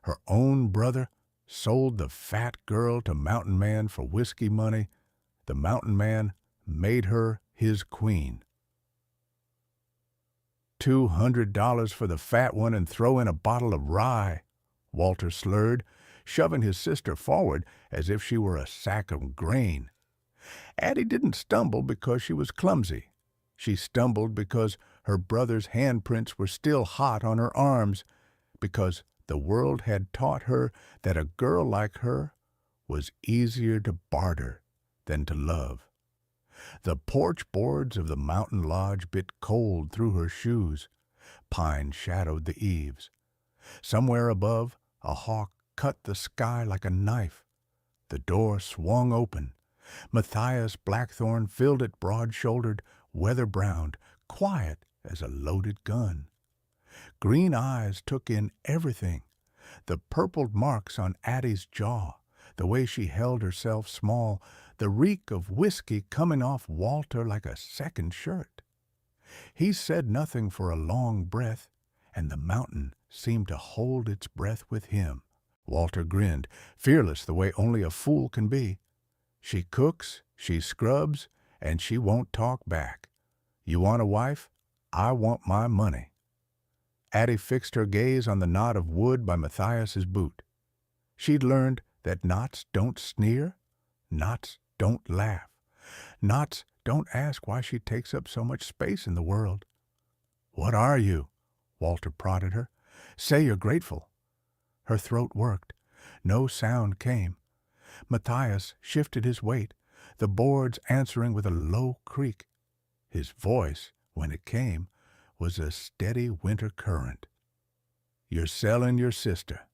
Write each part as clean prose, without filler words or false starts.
Her own brother sold the fat girl to Mountain Man for whiskey money. The Mountain Man made her his queen. $200 for the fat one and throw in a bottle of rye, Walter slurred, shoving his sister forward as if she were a sack of grain. Addie didn't stumble because she was clumsy. She stumbled because her brother's handprints were still hot on her arms, because the world had taught her that a girl like her was easier to barter than to love. The porch boards of the mountain lodge bit cold through her shoes. Pine shadowed the eaves. Somewhere above, a hawk cut the sky like a knife. The door swung open. Matthias Blackthorne filled it broad-shouldered, weather-browned, quiet as a loaded gun. Green eyes took in everything. The purpled marks on Addie's jaw, the way she held herself small, the reek of whiskey coming off Walter like a second shirt. He said nothing for a long breath, and the mountain seemed to hold its breath with him. Walter grinned, fearless the way only a fool can be. She cooks, she scrubs, and she won't talk back. You want a wife? I want my money. Addie fixed her gaze on the knot of wood by Matthias's boot. She'd learned that knots don't sneer, knots don't laugh. Knots don't ask why she takes up so much space in the world. What are you? Walter prodded her. Say you're grateful. Her throat worked. No sound came. Matthias shifted his weight, the boards answering with a low creak. His voice, when it came, was a steady winter current. You're selling your sister.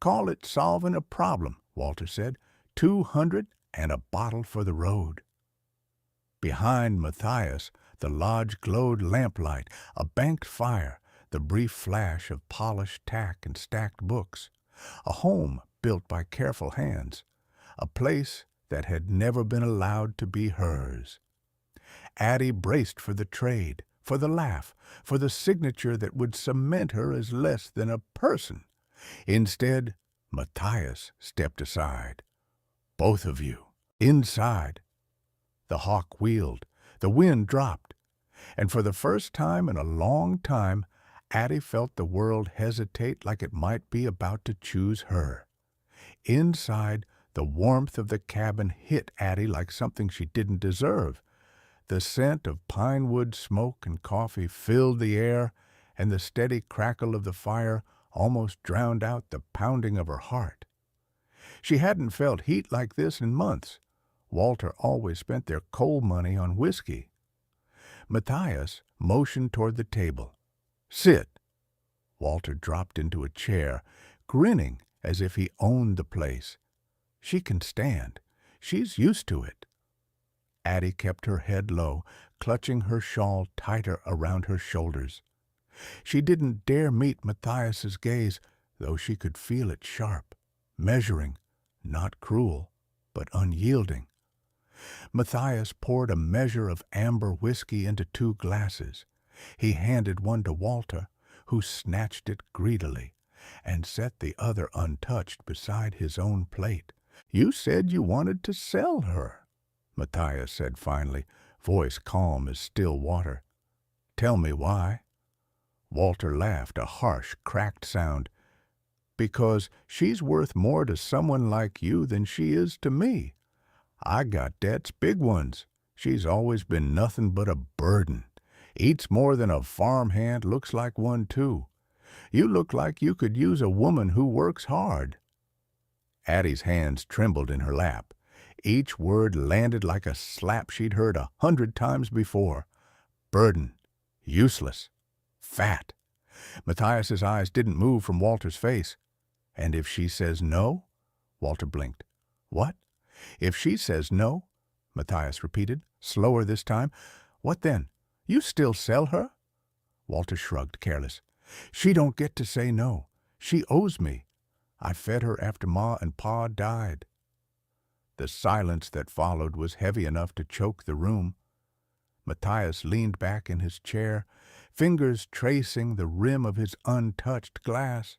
Call it solving a problem, Walter said. 200 and a bottle for the road. Behind Matthias, the lodge glowed lamplight, a banked fire, the brief flash of polished tack and stacked books. A home built by careful hands, a place that had never been allowed to be hers. Addie braced for the trade, for the laugh, for the signature that would cement her as less than a person. Instead, Matthias stepped aside. Both of you. Inside. The hawk wheeled. The wind dropped. And for the first time in a long time, Addie felt the world hesitate like it might be about to choose her. Inside, the warmth of the cabin hit Addie like something she didn't deserve. The scent of pine wood smoke and coffee filled the air, and the steady crackle of the fire almost drowned out the pounding of her heart. She hadn't felt heat like this in months. Walter always spent their coal money on whiskey. Matthias motioned toward the table. Sit. Walter dropped into a chair, grinning as if he owned the place. She can stand. She's used to it. Addie kept her head low, clutching her shawl tighter around her shoulders. She didn't dare meet Matthias's gaze, though she could feel it sharp, measuring, not cruel, but unyielding. Matthias poured a measure of amber whiskey into 2 glasses. He handed one to Walter, who snatched it greedily, and set the other untouched beside his own plate. You said you wanted to sell her, Matthias said finally, voice calm as still water. Tell me why. Walter laughed, a harsh, cracked sound. Because she's worth more to someone like you than she is to me. I got debts, big ones. She's always been nothing but a burden. Eats more than a farmhand, looks like one too. You look like you could use a woman who works hard. Addie's hands trembled in her lap. Each word landed like a slap she'd heard 100 times before. Burden. Useless. Fat. Matthias's eyes didn't move from Walter's face. And if she says no? Walter blinked. What? If she says no? Matthias repeated, slower this time. What then? You still sell her? Walter shrugged, careless. She don't get to say no. She owes me. I fed her after Ma and Pa died. The silence that followed was heavy enough to choke the room. Matthias leaned back in his chair, fingers tracing the rim of his untouched glass.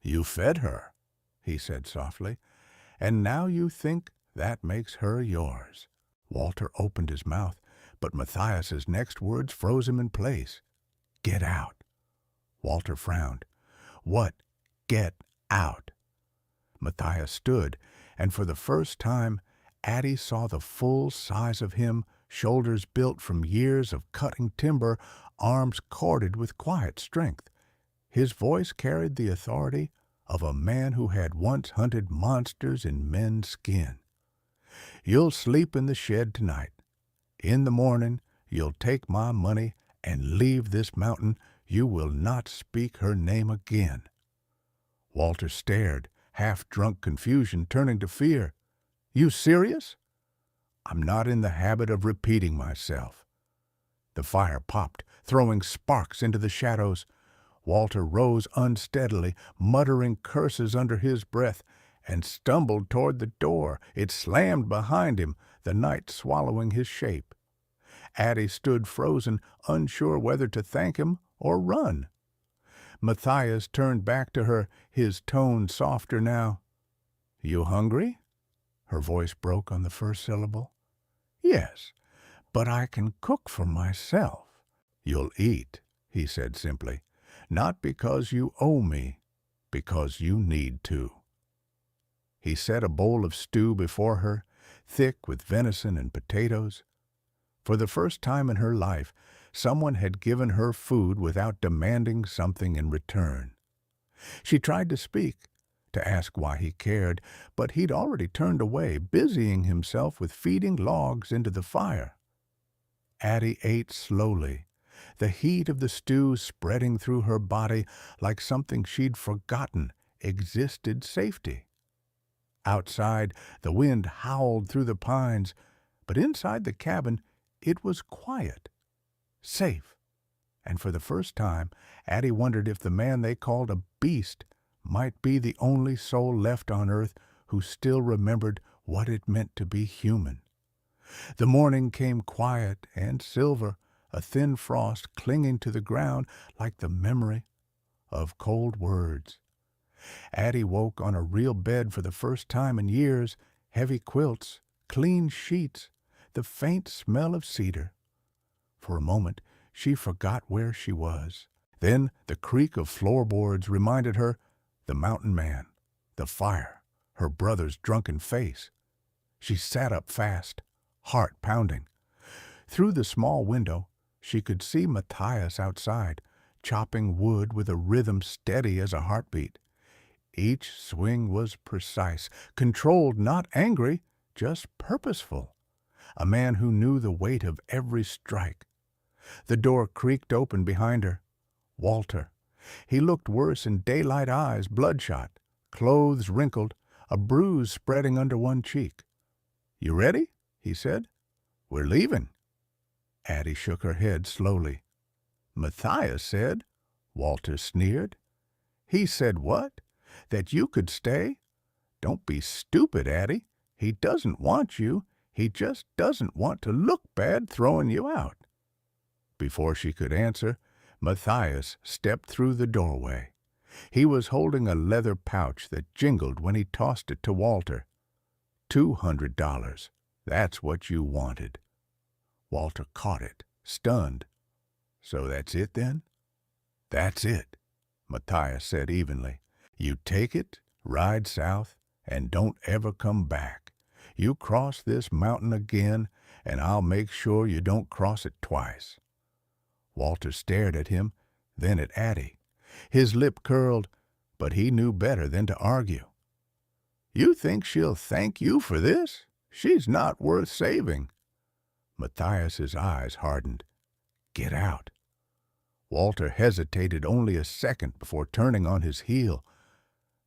You fed her, he said softly, and now you think that makes her yours. Walter opened his mouth, but Matthias's next words froze him in place. Get out. Walter frowned. What? Get out. Matthias stood, and for the first time, Addie saw the full size of him, shoulders built from years of cutting timber, arms corded with quiet strength. His voice carried the authority of a man who had once hunted monsters in men's skin. You'll sleep in the shed tonight. In the morning, you'll take my money and leave this mountain. You will not speak her name again. Walter stared, half-drunk confusion turning to fear. You serious? I'm not in the habit of repeating myself. The fire popped, throwing sparks into the shadows. Walter rose unsteadily, muttering curses under his breath, and stumbled toward the door. It slammed behind him, the night swallowing his shape. Addie stood frozen, unsure whether to thank him or run. Matthias turned back to her, his tone softer now. You hungry? Her voice broke on the first syllable. Yes, but I can cook for myself. You'll eat, he said simply, not because you owe me, because you need to. He set a bowl of stew before her, thick with venison and potatoes. For the first time in her life, someone had given her food without demanding something in return. She tried to speak, to ask why he cared, but he'd already turned away, busying himself with feeding logs into the fire. Addie ate slowly, the heat of the stew spreading through her body like something she'd forgotten existed safety. Outside, the wind howled through the pines, but inside the cabin it was quiet, safe, and for the first time Addie wondered if the man they called a beast might be the only soul left on earth who still remembered what it meant to be human. The morning came quiet and silver, a thin frost clinging to the ground like the memory of cold words. Addie woke on a real bed for the first time in years, heavy quilts, clean sheets, the faint smell of cedar. For a moment she forgot where she was. Then the creak of floorboards reminded her the mountain man, the fire, her brother's drunken face. She sat up fast, heart pounding. Through the small window she could see Matthias outside, chopping wood with a rhythm steady as a heartbeat. Each swing was precise, controlled, not angry, just purposeful. A man who knew the weight of every strike. The door creaked open behind her. Walter. He looked worse in daylight eyes, bloodshot, clothes wrinkled, a bruise spreading under one cheek. You ready? He said. We're leaving. Addie shook her head slowly. Matthias said. Walter sneered. He said what? That you could stay? Don't be stupid, Addie. He doesn't want you. He just doesn't want to look bad throwing you out. Before she could answer, Matthias stepped through the doorway. He was holding a leather pouch that jingled when he tossed it to Walter. $200. That's what you wanted. Walter caught it, stunned. So that's it then? That's it, Matthias said evenly. You take it, ride south, and don't ever come back. You cross this mountain again, and I'll make sure you don't cross it twice. Walter stared at him, then at Addie. His lip curled, but he knew better than to argue. You think she'll thank you for this? She's not worth saving. Matthias's eyes hardened. Get out. Walter hesitated only a second before turning on his heel.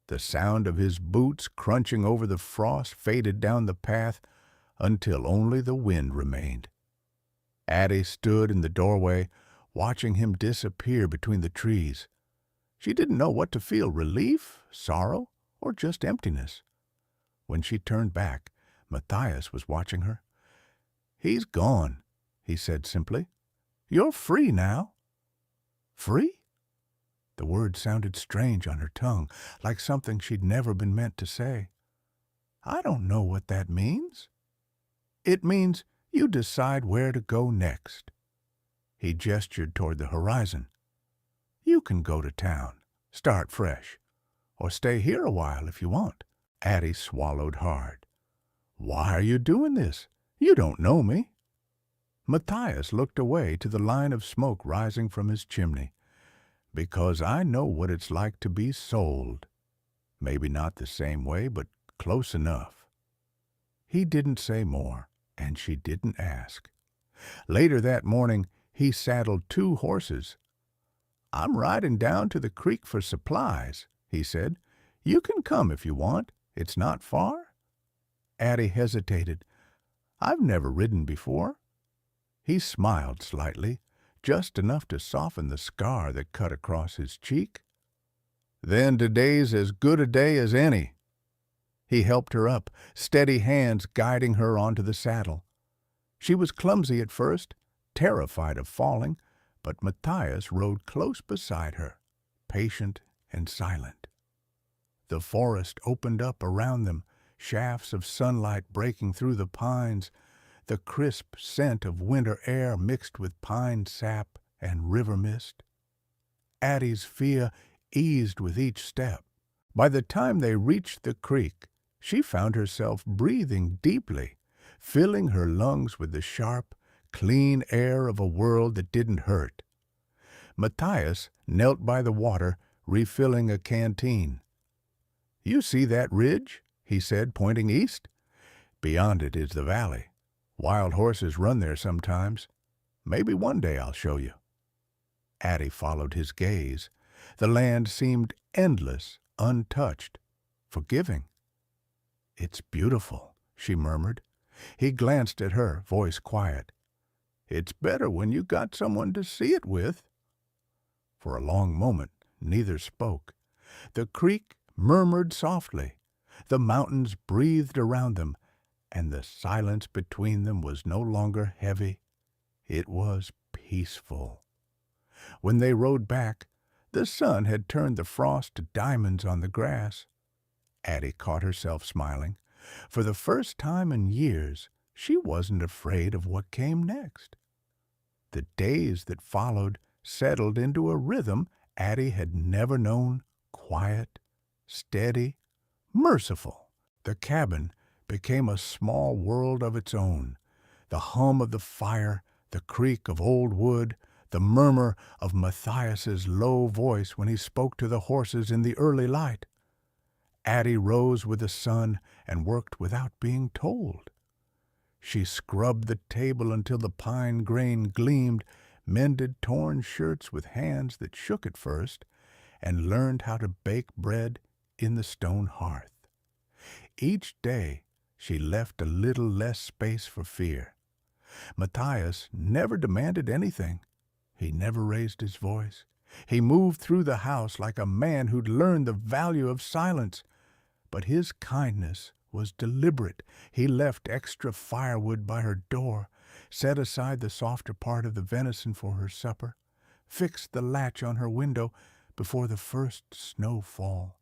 The sound of his boots crunching over the frost faded down the path until only the wind remained. Addie stood in the doorway, watching him disappear between the trees. She didn't know what to feel, relief, sorrow, or just emptiness. When she turned back, Matthias was watching her. He's gone, he said simply. You're free now. Free? The word sounded strange on her tongue, like something she'd never been meant to say. I don't know what that means. It means you decide where to go next. He gestured toward the horizon. You can go to town, start fresh, or stay here a while if you want. Addie swallowed hard. Why are you doing this? You don't know me. Matthias looked away to the line of smoke rising from his chimney. Because I know what it's like to be sold. Maybe not the same way, but close enough. He didn't say more, and she didn't ask. Later that morning, he saddled 2 horses. I'm riding down to the creek for supplies, he said. You can come if you want. It's not far. Addie hesitated. I've never ridden before. He smiled slightly, just enough to soften the scar that cut across his cheek. Then today's as good a day as any. He helped her up, steady hands guiding her onto the saddle. She was clumsy at first, terrified of falling, but Matthias rode close beside her, patient and silent. The forest opened up around them, shafts of sunlight breaking through the pines, the crisp scent of winter air mixed with pine sap and river mist. Addie's fear eased with each step. By the time they reached the creek, she found herself breathing deeply, filling her lungs with the sharp, clean air of a world that didn't hurt. Matthias knelt by the water, refilling a canteen. You see that ridge? He said, pointing east. Beyond it is the valley. Wild horses run there sometimes. Maybe one day I'll show you. Addie followed his gaze. The land seemed endless, untouched, forgiving. It's beautiful, she murmured. He glanced at her, voice quiet. It's better when you got someone to see it with. For a long moment, neither spoke. The creek murmured softly. The mountains breathed around them, and the silence between them was no longer heavy. It was peaceful. When they rode back, the sun had turned the frost to diamonds on the grass. Addie caught herself smiling. For the first time in years, she wasn't afraid of what came next. The days that followed settled into a rhythm Addie had never known, quiet, steady, merciful. The cabin became a small world of its own. The hum of the fire, the creak of old wood, the murmur of Matthias's low voice when he spoke to the horses in the early light. Addie rose with the sun and worked without being told. She scrubbed the table until the pine grain gleamed, mended torn shirts with hands that shook at first, and learned how to bake bread in the stone hearth. Each day she left a little less space for fear. Matthias never demanded anything. He never raised his voice. He moved through the house like a man who'd learned the value of silence. But his kindness was deliberate. He left extra firewood by her door, set aside the softer part of the venison for her supper, fixed the latch on her window before the first snowfall.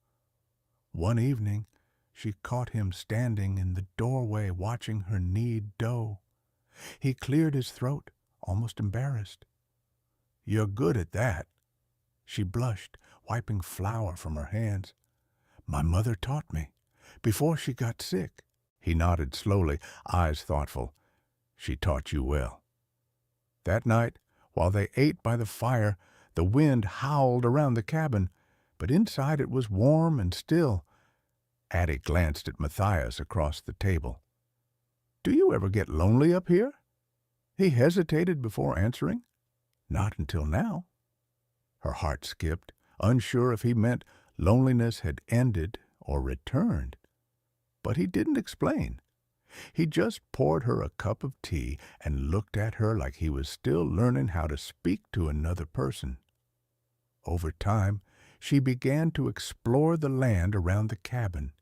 One evening, she caught him standing in the doorway watching her knead dough. He cleared his throat, almost embarrassed. You're good at that. She blushed, wiping flour from her hands. My mother taught me, before she got sick. He nodded slowly, eyes thoughtful. She taught you well. That night, while they ate by the fire, the wind howled around the cabin, but inside it was warm and still. Addie glanced at Matthias across the table. Do you ever get lonely up here? He hesitated before answering. Not until now. Her heart skipped, unsure if he meant loneliness had ended or returned. But he didn't explain. He just poured her a cup of tea and looked at her like he was still learning how to speak to another person. Over time, she began to explore the land around the cabin.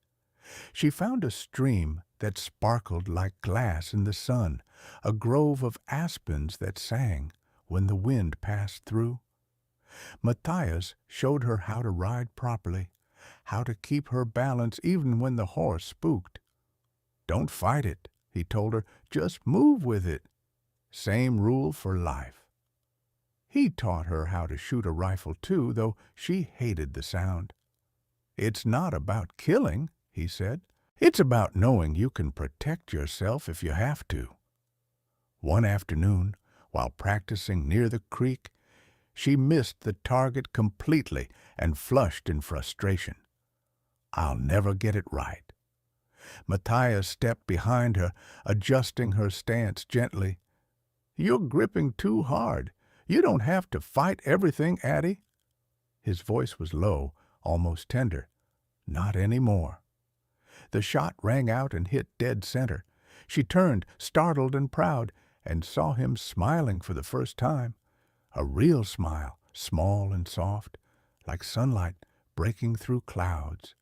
She found a stream that sparkled like glass in the sun, a grove of aspens that sang when the wind passed through. Matthias showed her how to ride properly, how to keep her balance even when the horse spooked. Don't fight it, he told her, just move with it. Same rule for life. He taught her how to shoot a rifle too, though she hated the sound. It's not about killing, he said. It's about knowing you can protect yourself if you have to. One afternoon, while practicing near the creek, she missed the target completely and flushed in frustration. I'll never get it right. Matthias stepped behind her, adjusting her stance gently. You're gripping too hard. You don't have to fight everything, Addie. His voice was low, almost tender. Not anymore. The shot rang out and hit dead center. She turned, startled and proud, and saw him smiling for the first time. A real smile, small and soft, like sunlight breaking through clouds.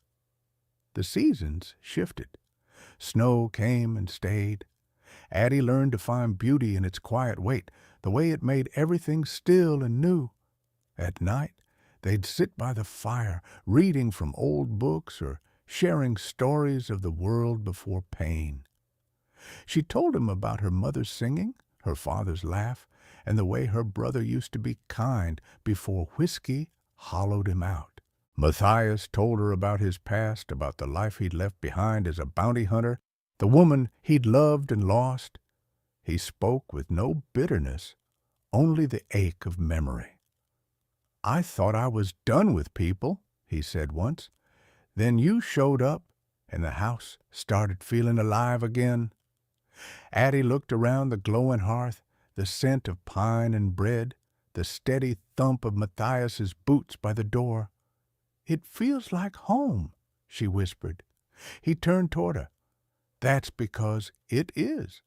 The seasons shifted. Snow came and stayed. Addie learned to find beauty in its quiet weight, the way it made everything still and new. At night, they'd sit by the fire, reading from old books or sharing stories of the world before pain. She told him about her mother's singing, her father's laugh, and the way her brother used to be kind before whiskey hollowed him out. Matthias told her about his past, about the life he'd left behind as a bounty hunter, the woman he'd loved and lost. He spoke with no bitterness, only the ache of memory. I thought I was done with people, he said once. Then you showed up, and the house started feeling alive again. Addie looked around the glowing hearth, the scent of pine and bread, the steady thump of Matthias's boots by the door. It feels like home, she whispered. He turned toward her. That's because it is.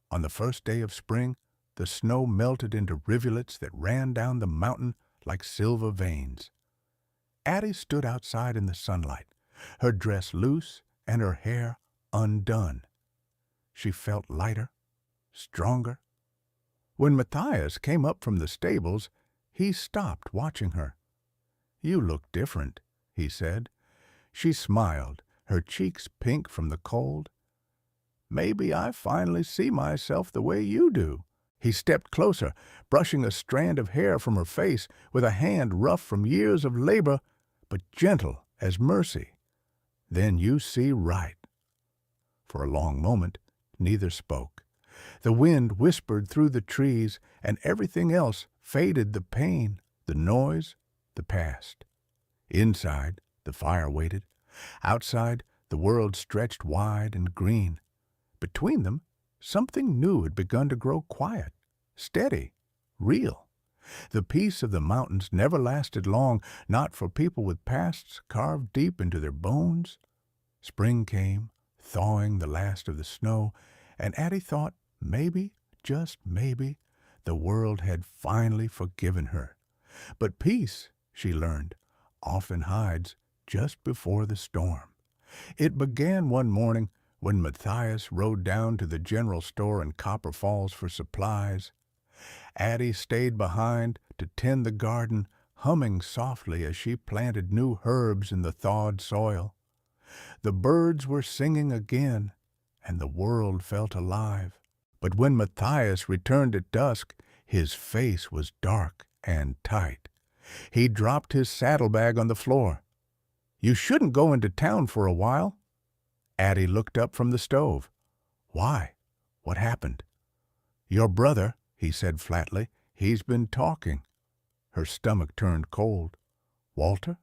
On the first day of spring, the snow melted into rivulets that ran down the mountain like silver veins. Addie stood outside in the sunlight, her dress loose and her hair undone. She felt lighter, stronger. When Matthias came up from the stables, he stopped watching her. You look different, he said. She smiled, her cheeks pink from the cold. Maybe I finally see myself the way you do. He stepped closer, brushing a strand of hair from her face with a hand rough from years of labor, but gentle as mercy. Then you see right. For a long moment, neither spoke. The wind whispered through the trees, and everything else faded, the pain, the noise, the past. Inside, the fire waited. Outside, the world stretched wide and green. Between them, something new had begun to grow quiet, steady, real. The peace of the mountains never lasted long, not for people with pasts carved deep into their bones. Spring came, thawing the last of the snow, and Addie thought maybe, just maybe, the world had finally forgiven her. But peace, she learned, often hides just before the storm. It began one morning when Matthias rode down to the general store in Copper Falls for supplies. Addie stayed behind to tend the garden, humming softly as she planted new herbs in the thawed soil. The birds were singing again, and the world felt alive. But when Matthias returned at dusk, his face was dark and tight. He dropped his saddlebag on the floor. You shouldn't go into town for a while. Addie looked up from the stove. Why? What happened? Your brother, he said flatly. He's been talking. Her stomach turned cold. Walter?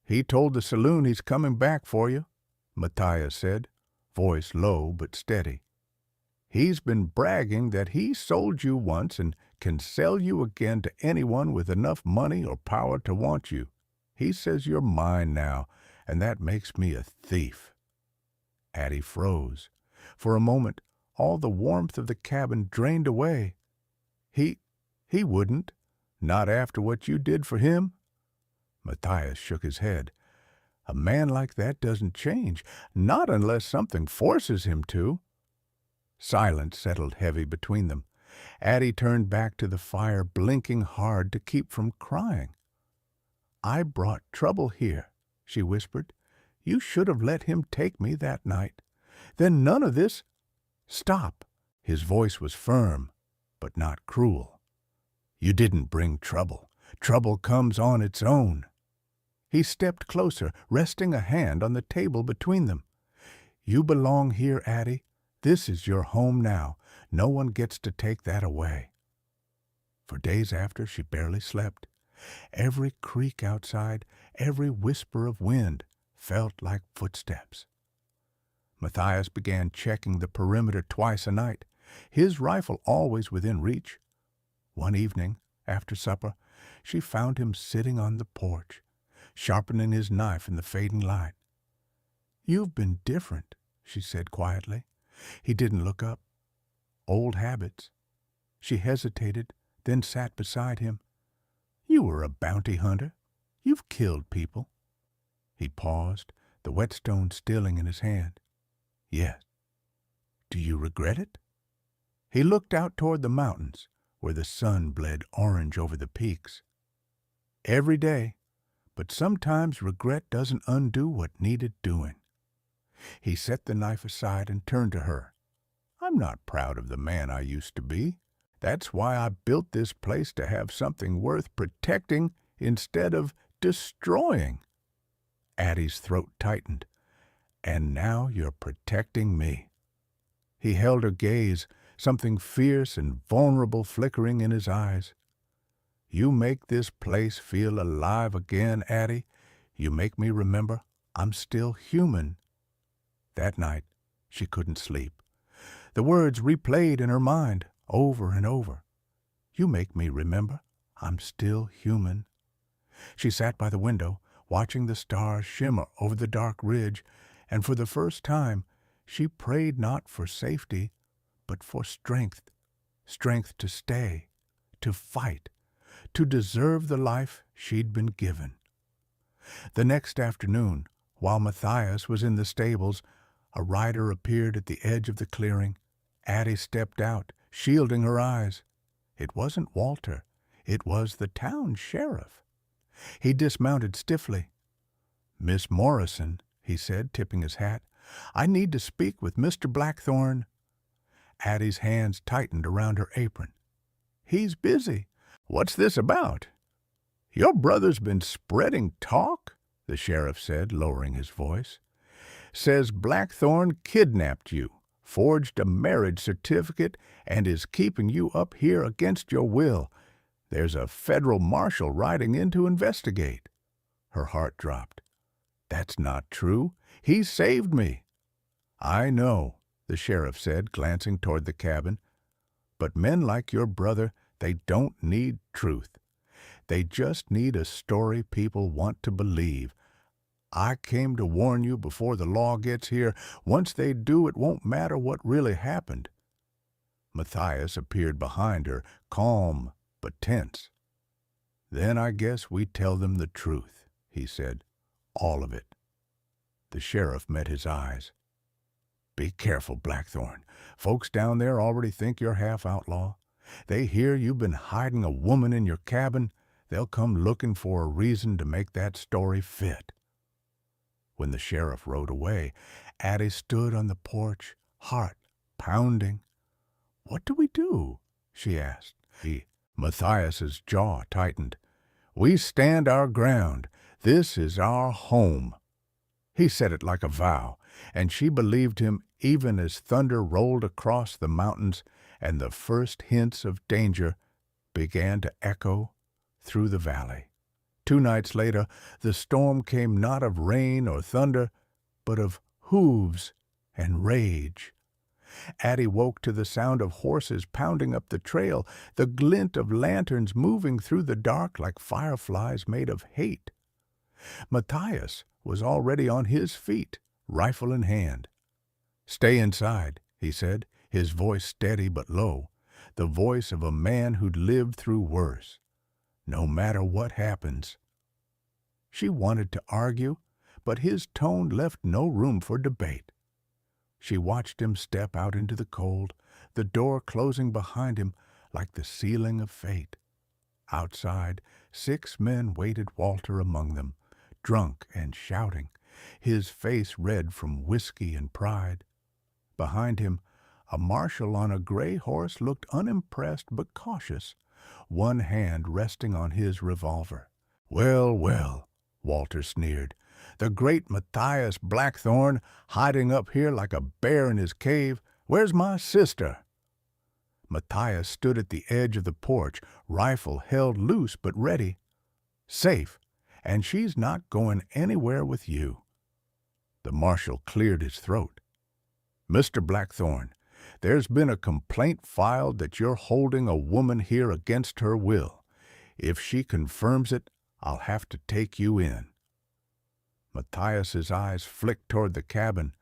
He told the saloon he's coming back for you, Matthias said, voice low but steady. He's been bragging that he sold you once and can sell you again to anyone with enough money or power to want you. He says you're mine now, and that makes me a thief. Addie froze. For a moment, all the warmth of the cabin drained away. He wouldn't. Not after what you did for him. Matthias shook his head. A man like that doesn't change, not unless something forces him to. Silence settled heavy between them. Addie turned back to the fire, blinking hard to keep from crying. "I brought trouble here," she whispered. "You should have let him take me that night. Then none of this—" "Stop!" His voice was firm, but not cruel. "You didn't bring trouble. Trouble comes on its own." He stepped closer, resting a hand on the table between them. "You belong here, Addie. This is your home now. No one gets to take that away." For days after, she barely slept. Every creak outside, every whisper of wind felt like footsteps. Matthias began checking the perimeter twice a night, his rifle always within reach. One evening, after supper, she found him sitting on the porch, sharpening his knife in the fading light. "You've been different," she said quietly. He didn't look up. "Old habits." She hesitated, then sat beside him. "You were a bounty hunter. You've killed people." He paused, the whetstone stilling in his hand. "Yes." "Do you regret it?" He looked out toward the mountains, where the sun bled orange over the peaks. "Every day, but sometimes regret doesn't undo what needed doing." He set the knife aside and turned to her. "I'm not proud of the man I used to be. That's why I built this place, to have something worth protecting instead of destroying." Addie's throat tightened. "And now you're protecting me." He held her gaze, something fierce and vulnerable flickering in his eyes. "You make this place feel alive again, Addie. You make me remember I'm still human." That night, she couldn't sleep. The words replayed in her mind over and over. "You make me remember I'm still human." She sat by the window, watching the stars shimmer over the dark ridge, and for the first time she prayed not for safety, but for strength. Strength to stay, to fight, to deserve the life she'd been given. The next afternoon, while Matthias was in the stables, a rider appeared at the edge of the clearing. Addie stepped out, shielding her eyes. It wasn't Walter. It was the town sheriff. He dismounted stiffly. "Miss Morrison," he said, tipping his hat, "I need to speak with Mr. Blackthorne." Addie's hands tightened around her apron. "He's busy. What's this about?" "Your brother's been spreading talk," the sheriff said, lowering his voice. "Says Blackthorne kidnapped you, forged a marriage certificate, and is keeping you up here against your will. There's a federal marshal riding in to investigate." Her heart dropped. "That's not true. He saved me." "I know," the sheriff said, glancing toward the cabin. "But men like your brother, they don't need truth. They just need a story people want to believe. I came to warn you before the law gets here. Once they do, it won't matter what really happened." Matthias appeared behind her, calm but tense. "Then I guess we tell them the truth," he said. "All of it." The sheriff met his eyes. "Be careful, Blackthorne. Folks down there already think you're half outlaw. They hear you've been hiding a woman in your cabin. They'll come looking for a reason to make that story fit." When the sheriff rode away, Addie stood on the porch, heart pounding. "What do we do?" she asked. Matthias's jaw tightened. "We stand our ground. This is our home." He said it like a vow, and she believed him even as thunder rolled across the mountains and the first hints of danger began to echo through the valley. 2 nights later, the storm came not of rain or thunder, but of hooves and rage. Addie woke to the sound of horses pounding up the trail, the glint of lanterns moving through the dark like fireflies made of hate. Matthias was already on his feet, rifle in hand. "Stay inside," he said, his voice steady but low, the voice of a man who'd lived through worse. "No matter what happens." She wanted to argue, but his tone left no room for debate. She watched him step out into the cold, the door closing behind him, like the sealing of fate. Outside, 6 men waited Walter among them, drunk and shouting, his face red from whiskey and pride. Behind him, a marshal on a gray horse looked unimpressed but cautious, one hand resting on his revolver. "Well, well," Walter sneered, "the great Matthias Blackthorne hiding up here like a bear in his cave. Where's my sister?" Matthias stood at the edge of the porch, rifle held loose but ready. "Safe, and she's not going anywhere with you." The marshal cleared his throat. "Mr. Blackthorne, there's been a complaint filed that you're holding a woman here against her will. If she confirms it, I'll have to take you in." Matthias's eyes flicked toward the cabin.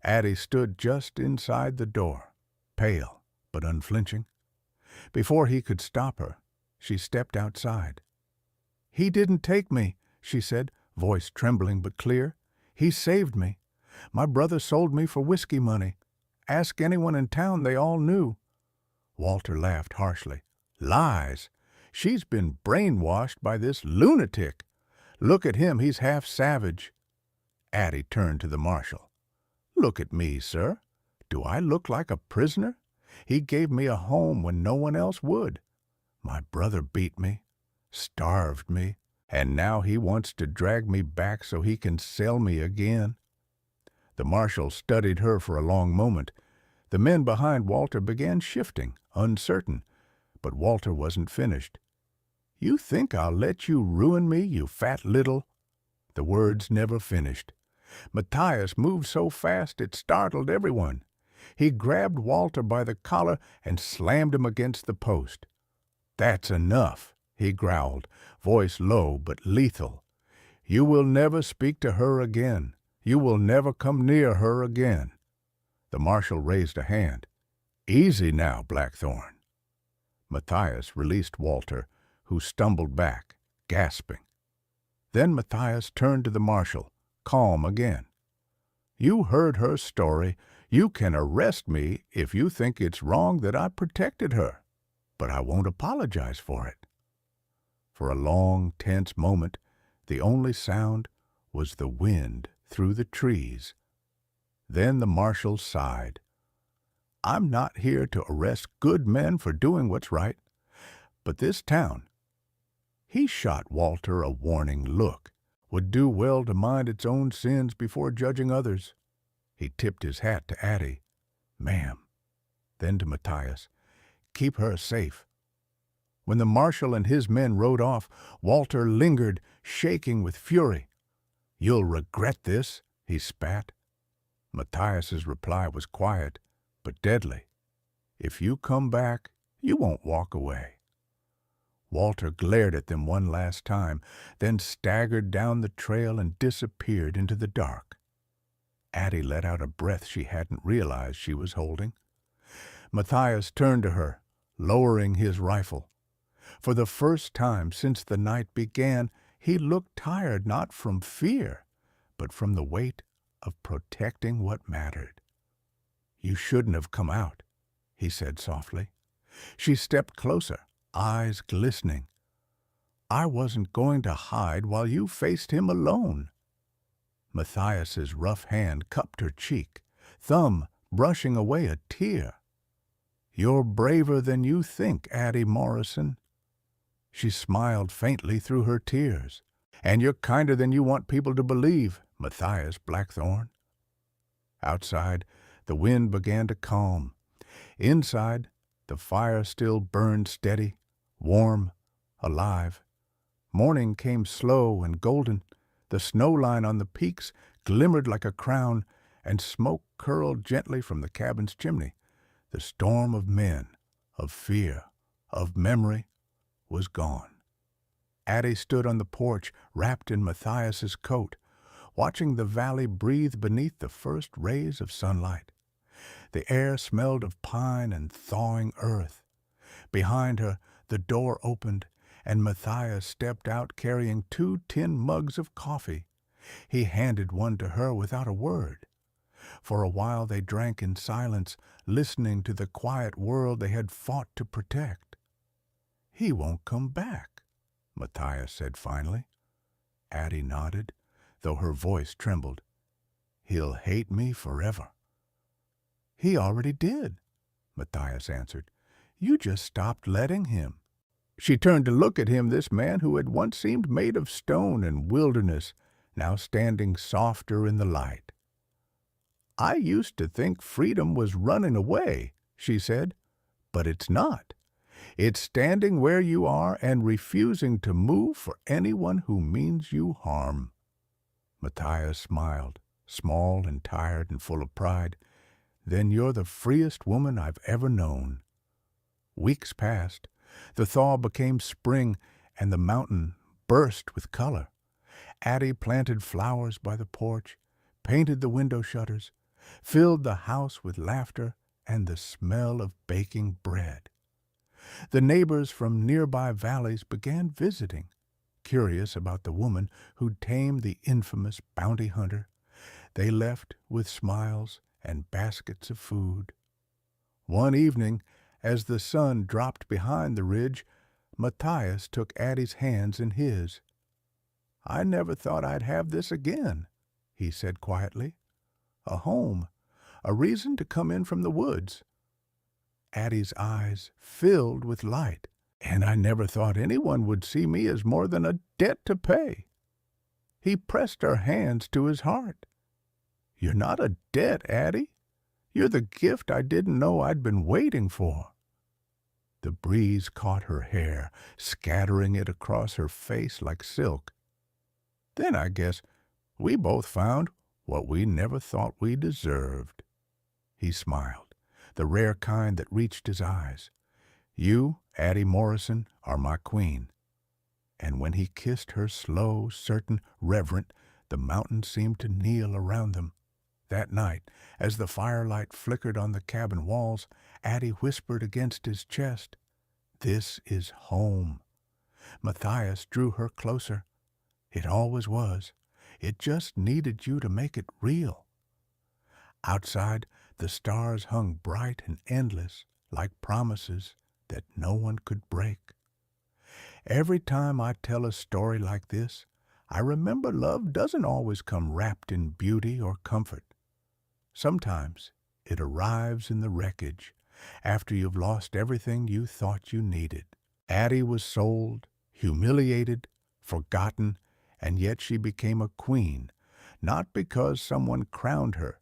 Addie stood just inside the door, pale but unflinching. Before he could stop her, she stepped outside. "He didn't take me," she said, voice trembling but clear. "He saved me. My brother sold me for whiskey money. Ask anyone in town, they all knew." Walter laughed harshly. "Lies! She's been brainwashed by this lunatic. Look at him, he's half savage." Addie turned to the marshal. "Look at me, sir. Do I look like a prisoner? He gave me a home when no one else would. My brother beat me, starved me, and now he wants to drag me back so he can sell me again." The marshal studied her for a long moment. The men behind Walter began shifting, uncertain, but Walter wasn't finished. "You think I'll let you ruin me, you fat little—" The words never finished. Matthias moved so fast it startled everyone. He grabbed Walter by the collar and slammed him against the post. "That's enough," he growled, voice low but lethal. "You will never speak to her again. You will never come near her again." The marshal raised a hand. "Easy now, Blackthorne." Matthias released Walter, who stumbled back, gasping. Then Matthias turned to the marshal, calm again. "You heard her story. You can arrest me if you think it's wrong that I protected her, but I won't apologize for it." For a long, tense moment, the only sound was the wind through the trees. Then the marshal sighed. "I'm not here to arrest good men for doing what's right, but this town—" He shot Walter a warning look. Would do well to mind its own sins before judging others. He tipped his hat to Addie. "Ma'am." Then to Matthias, "Keep her safe." When the marshal and his men rode off, Walter lingered, shaking with fury. "You'll regret this," he spat. Matthias's reply was quiet, but deadly. "If you come back, you won't walk away." Walter glared at them one last time, then staggered down the trail and disappeared into the dark. Addie let out a breath she hadn't realized she was holding. Matthias turned to her, lowering his rifle. For the first time since the night began, he looked tired not from fear, but from the weight of protecting what mattered. "You shouldn't have come out," he said softly. She stepped closer, eyes glistening. "I wasn't going to hide while you faced him alone." Matthias's rough hand cupped her cheek, thumb brushing away a tear. "You're braver than you think, Addie Morrison." She smiled faintly through her tears. "And you're kinder than you want people to believe, Matthias Blackthorne." Outside, the wind began to calm. Inside, the fire still burned steady, warm, alive. Morning came slow and golden. The snow line on the peaks glimmered like a crown, and smoke curled gently from the cabin's chimney. The storm of men, of fear, of memory, was gone. Addie stood on the porch, wrapped in Matthias's coat, watching the valley breathe beneath the first rays of sunlight. The air smelled of pine and thawing earth. Behind her, the door opened, and Matthias stepped out carrying 2 tin mugs of coffee. He handed one to her without a word. For a while they drank in silence, listening to the quiet world they had fought to protect. "He won't come back," Matthias said finally. Addie nodded, though her voice trembled. "He'll hate me forever." "He already did," Matthias answered. "You just stopped letting him." She turned to look at him, this man who had once seemed made of stone and wilderness, now standing softer in the light. "I used to think freedom was running away," she said, "but it's not. It's standing where you are and refusing to move for anyone who means you harm." Matthias smiled, small and tired and full of pride. "Then you're the freest woman I've ever known." Weeks passed. The thaw became spring, and the mountain burst with color. Addie planted flowers by the porch, painted the window shutters, filled the house with laughter and the smell of baking bread. The neighbors from nearby valleys began visiting, curious about the woman who'd tamed the infamous bounty hunter. They left with smiles and baskets of food. One evening, as the sun dropped behind the ridge, Matthias took Addie's hands in his. "I never thought I'd have this again," he said quietly. "A home, a reason to come in from the woods." Addie's eyes filled with light. "And I never thought anyone would see me as more than a debt to pay." He pressed her hands to his heart. "You're not a debt, Addie. You're the gift I didn't know I'd been waiting for." The breeze caught her hair, scattering it across her face like silk. "Then I guess we both found what we never thought we deserved." He smiled, the rare kind that reached his eyes. "You, Addie Morrison, are my queen." And when he kissed her slow, certain, reverent, the mountains seemed to kneel around them. That night, as the firelight flickered on the cabin walls, Addie whispered against his chest, "This is home." Matthias drew her closer. "It always was. It just needed you to make it real." Outside, the stars hung bright and endless, like promises that no one could break. Every time I tell a story like this, I remember love doesn't always come wrapped in beauty or comfort. Sometimes it arrives in the wreckage, after you've lost everything you thought you needed. Addie was sold, humiliated, forgotten, and yet she became a queen, not because someone crowned her,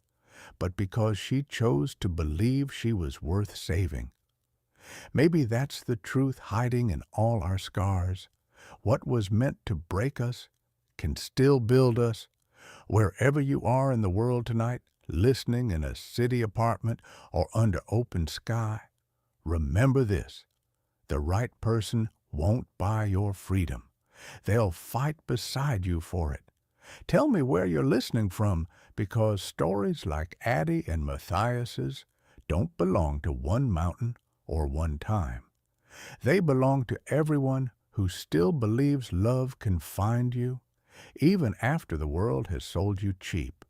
but because she chose to believe she was worth saving. Maybe that's the truth hiding in all our scars. What was meant to break us can still build us. Wherever you are in the world tonight, listening in a city apartment or under open sky, remember this: the right person won't buy your freedom. They'll fight beside you for it. Tell me where you're listening from, because stories like Addie and Matthias's don't belong to one mountain or one time. They belong to everyone who still believes love can find you, even after the world has sold you cheap.